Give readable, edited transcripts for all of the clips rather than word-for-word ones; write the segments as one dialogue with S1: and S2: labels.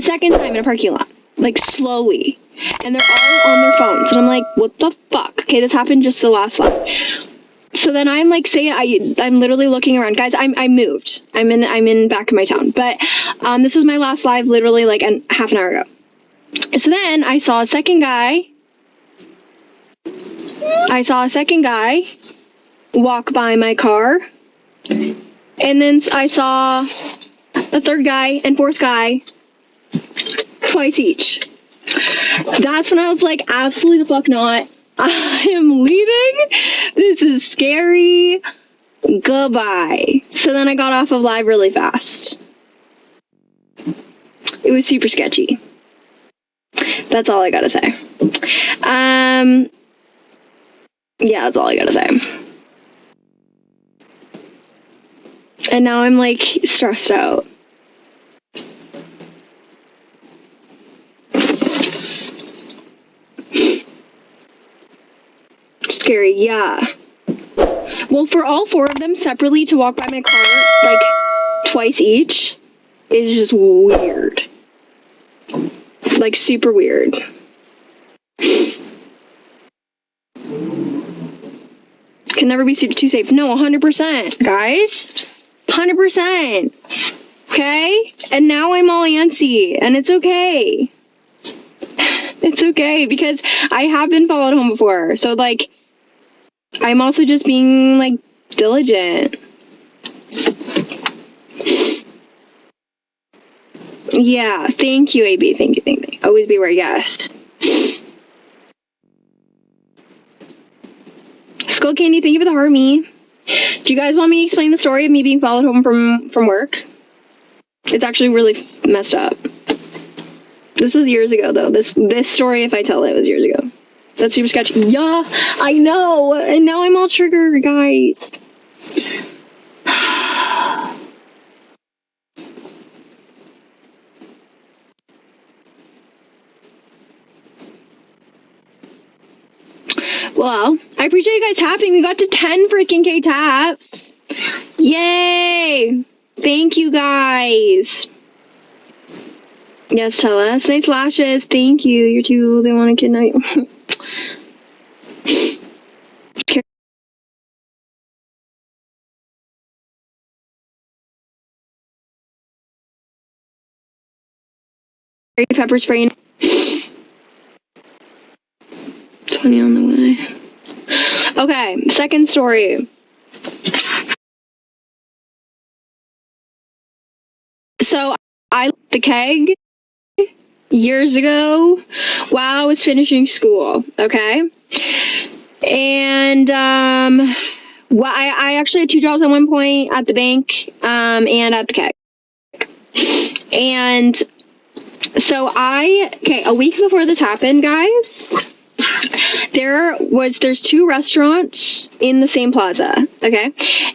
S1: second time in a parking lot, like slowly, and they're all on their phones, and I'm like, what the fuck? Okay, this happened just the last live. So then I'm like, I'm literally looking around, guys. I moved. I'm in back of my town, but this was my last live, literally like half an hour ago. So then I saw a second guy. Walk by my car, and then I saw a third guy and fourth guy twice each. That's when I was like, absolutely the fuck not. I am leaving. This is scary. Goodbye. So then I got off of live really fast. It was super sketchy. That's all I gotta say. Yeah, that's all I gotta say. And now I'm like stressed out. Scary, yeah. Well, for all four of them separately to walk by my car like twice each is just weird. Like super weird. Can never be too safe. No, 100%, guys. 100%. Okay? And now I'm all antsy, and it's okay. It's okay, because I have been followed home before. So, like, I'm also just being, like, diligent. Yeah, thank you, AB. Thank you. Always be aware, yes. Skull Candy, thank you for the heart me. Do you guys want me to explain the story of me being followed home from work? It's actually really messed up. This was years ago, though. This story, if I tell it, was years ago. That's super sketchy. Yeah, I know. And now I'm all triggered, guys. Well, I appreciate you guys tapping. We got to 10 freaking K taps. Yay! Thank you, guys. Yes, tell us. Nice lashes. Thank you. You're too. They want to kidnap you. Pepper spray. 20 on the way. Okay, second story. So I left the keg years ago while I was finishing school, okay? And I actually had two jobs at one point, at the bank and at the keg. And so a week before this happened, guys, there's two restaurants in the same plaza, okay?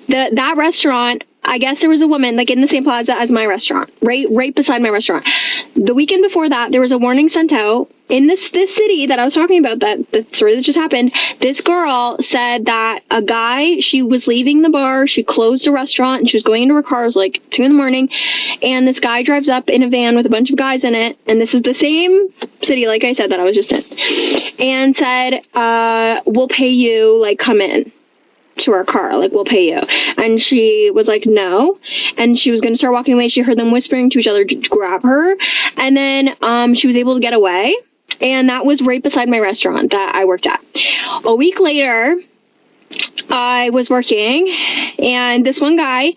S1: That restaurant, I guess there was a woman like in the same plaza as my restaurant, right beside my restaurant. The weekend before that, there was a warning sent out in this city that I was talking about, the story that just happened. This girl said that a guy, she was leaving the bar, she closed the restaurant, and she was going into her car. It was like 2 a.m, and this guy drives up in a van with a bunch of guys in it, and this is the same city, like I said, that I was just in, and said, we'll pay you, like, come in to our car, like, we'll pay you. And she was like, no, and she was going to start walking away. She heard them whispering to each other to grab her, and then she was able to get away. And that was right beside my restaurant that I worked at. A week later, I was working, and this one guy,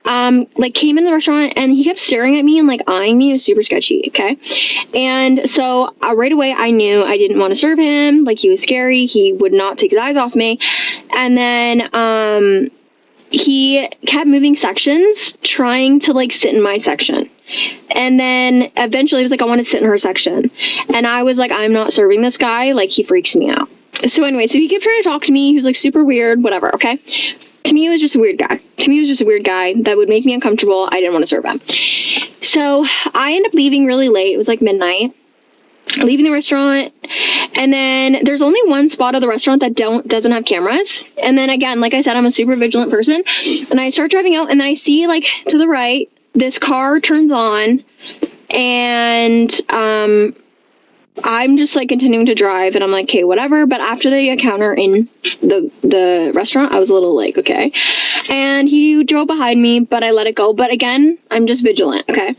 S1: like, came in the restaurant, and he kept staring at me and, like, eyeing me. It was super sketchy, okay? And so right away, I knew I didn't want to serve him. Like, he was scary. He would not take his eyes off me. And then he kept moving sections, trying to, like, sit in my section. And then eventually he was like, I want to sit in her section. And I was like, I'm not serving this guy. Like, he freaks me out. So anyway, so he kept trying to talk to me. He was like super weird, whatever, okay? To me, it was just a weird guy. That would make me uncomfortable. I didn't want to serve him. So I ended up leaving really late. It was like midnight. Leaving the restaurant, and then there's only one spot of the restaurant that doesn't have cameras. And then again, like I said, I'm a super vigilant person, and I start driving out, and I see, like, to the right, this car turns on, And I'm just like continuing to drive, and I'm like, okay, whatever. But after the encounter in the restaurant, I was a little like, okay. And he drove behind me, but I let it go. But again, I'm just vigilant, okay?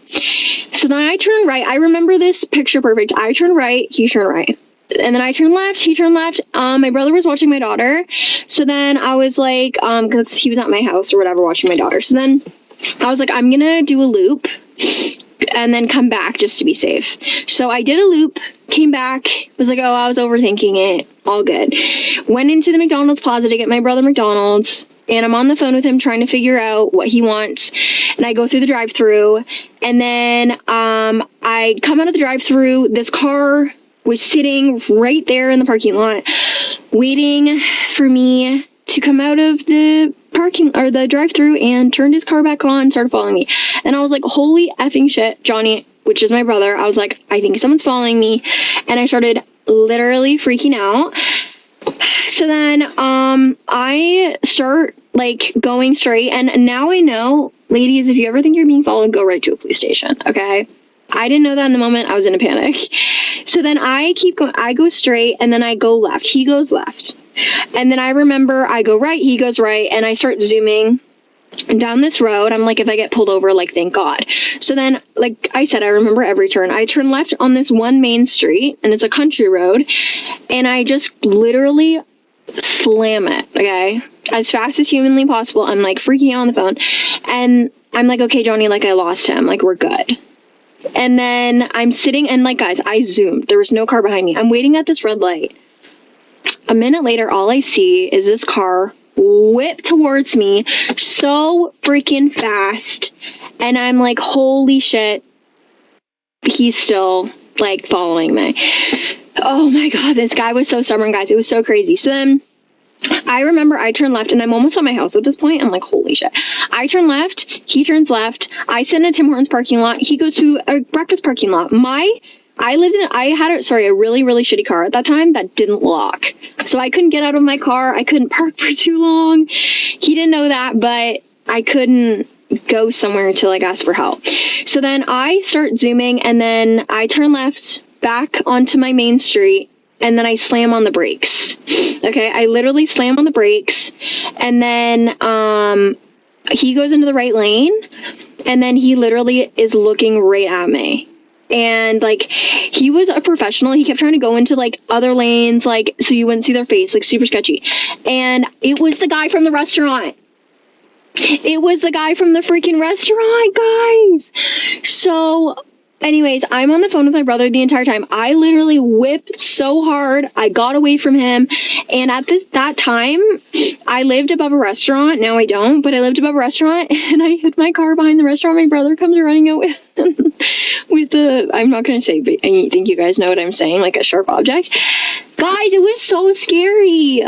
S1: So then I turned right. I remember this picture perfect. I turned right, he turned right. And then I turned left, he turned left. My brother was watching my daughter. So then I was like, because he was at my house or whatever watching my daughter. So then I was like, I'm gonna do a loop and then come back just to be safe. So I did a loop, came back, was like, oh, I was overthinking it. All good. Went into the McDonald's plaza to get my brother McDonald's, and I'm on the phone with him trying to figure out what he wants. And I go through the drive-thru, and then I come out of the drive-thru. This car was sitting right there in the parking lot, waiting for me to come out of the parking or the drive-thru, and turned his car back on, started following me. And I was like, holy effing shit, Johnny, which is my brother. I was like, I think someone's following me. And I started literally freaking out. So then I start like going straight, and now I know, ladies, if you ever think you're being followed, go right to a police station, okay? I didn't know that in the moment. I was in a panic. So then I keep going. I go straight, and then I go left. He goes left. And then I remember I go right, he goes right, and I start zooming down this road. I'm like, if I get pulled over, like, thank God. So then, like I said, I remember every turn. I turn left on this one main street, and it's a country road, and I just literally slam it, okay? As fast as humanly possible. I'm, like, freaking out on the phone. And I'm like, okay, Johnny, like, I lost him. Like, we're good. And then I'm sitting, and, like, guys, I zoomed. There was no car behind me. I'm waiting at this red light. A minute later, all I see is this car whip towards me so freaking fast. And I'm like, holy shit, he's still, like, following me. Oh my God, this guy was so stubborn, guys. It was so crazy. So then I remember I turned left, and I'm almost at my house at this point. I'm like, holy shit. I turn left, he turns left. I sit in a Tim Hortons parking lot. He goes to a breakfast parking lot. I had a really, really shitty car at that time that didn't lock. So I couldn't get out of my car. I couldn't park for too long. He didn't know that, but I couldn't go somewhere to, like, ask for help. So then I start zooming, and then I turn left back onto my main street, and then I slam on the brakes. Okay, I literally slam on the brakes, and then he goes into the right lane, and then he literally is looking right at me. And, like, he was a professional. He kept trying to go into, like, other lanes, like, so you wouldn't see their face, like, super sketchy. And it was the guy from the restaurant. It was the guy from the freaking restaurant, guys. So, anyways, I'm on the phone with my brother the entire time. I literally whipped so hard. I got away from him. And at that time, I lived above a restaurant. Now I don't, but I lived above a restaurant, and I hid my car behind the restaurant. My brother comes running out with I'm not going to say, but I think you guys know what I'm saying, like a sharp object. Guys, it was so scary.